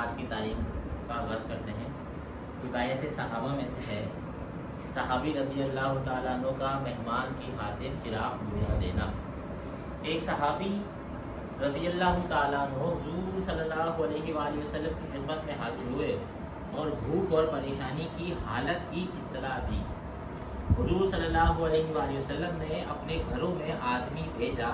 آج کی تعلیم کا آغاز کرتے ہیں۔ روایت صحابہ میں سے ہے، صحابی رضی اللہ تعالیٰ عنہ کا مہمان کی خاطر چراغ بجھا دینا۔ ایک صحابی رضی اللہ تعالیٰ عنہ حضور صلی اللہ علیہ وآلہ وسلم کی خدمت میں حاضر ہوئے اور بھوک اور پریشانی کی حالت کی اطلاع دی۔ حضور صلی اللہ علیہ وآلہ وسلم نے اپنے گھروں میں آدمی بھیجا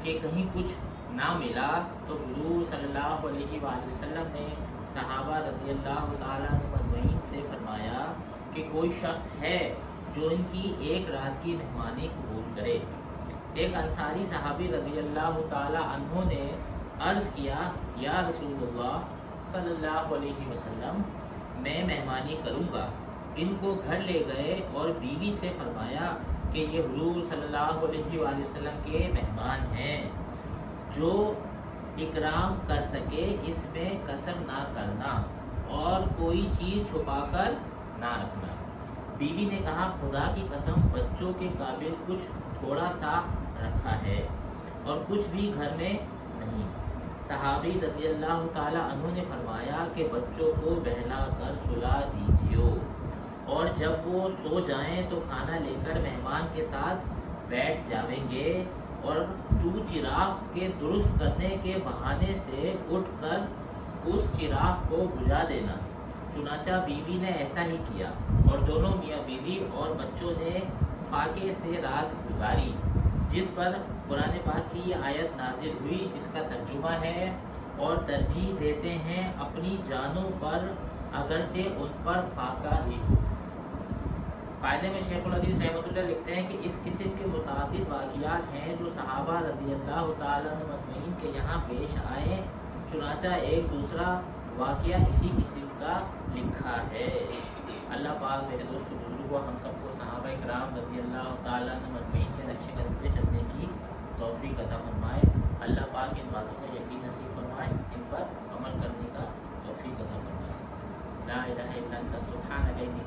کہ کہیں کچھ نہ ملا تو حضور صلی اللہ علیہ وآلہ وسلم نے صحابہ رضی اللہ تعالیٰ عنہ مجمعین سے فرمایا کہ کوئی شخص ہے جو ان کی ایک رات کی مہمانی قبول کرے۔ ایک انصاری صحابی رضی اللہ تعالیٰ عنہ نے عرض کیا، یا رسول اللہ صلی اللہ علیہ وسلم، میں مہمانی کروں گا۔ ان کو گھر لے گئے اور بیوی سے فرمایا کہ یہ حضور صلی اللہ علیہ وآلہ وسلم کے مہمان ہیں، جو اکرام کر سکے اس میں کسر نہ کرنا اور کوئی چیز چھپا کر نہ رکھنا۔ بیوی نے کہا، خدا کی قسم بچوں کے قابل کچھ تھوڑا سا رکھا ہے اور کچھ بھی گھر میں نہیں۔ صحابی رضی اللہ تعالیٰ عنہ نے فرمایا کہ بچوں کو بہلا کر سلا دیجیے اور جب وہ سو جائیں تو کھانا لے کر مہمان کے ساتھ بیٹھ جاویں گے اور تو چراغ کے درست کرنے کے بہانے سے اٹھ کر اس چراغ کو بجھا دینا۔ چنانچہ بیوی نے ایسا ہی کیا اور دونوں میاں بیوی اور بچوں نے فاقے سے رات گزاری، جس پر قرآن پاک کی یہ آیت نازل ہوئی جس کا ترجمہ ہے، اور ترجیح دیتے ہیں اپنی جانوں پر اگرچہ ان پر فاقہ ہی ہو۔ فائدے میں شیخ الحدیث رحمۃ اللہ لکھتے ہیں کہ اس قسم کے متعدد واقعات ہیں جو صحابہ رضی اللہ تعالیٰ عنہ مجمعین کے یہاں پیش آئے، چنانچہ ایک دوسرا واقعہ اسی قسم کا لکھا ہے۔ اللہ پاک میرے دوست بزرگوں ہم سب کو صحابہ کرام رضی اللہ تعالیٰ عنہ مجمعین کے نقش قدم پہ چلنے کی توفیق عطا فرمائے۔ اللہ پاک ان باتوں کا یقین نصیب فرمائے، ان پر عمل کرنے کا توفیق عطا فرمائے۔ لا الہ الا انت سبحانک انی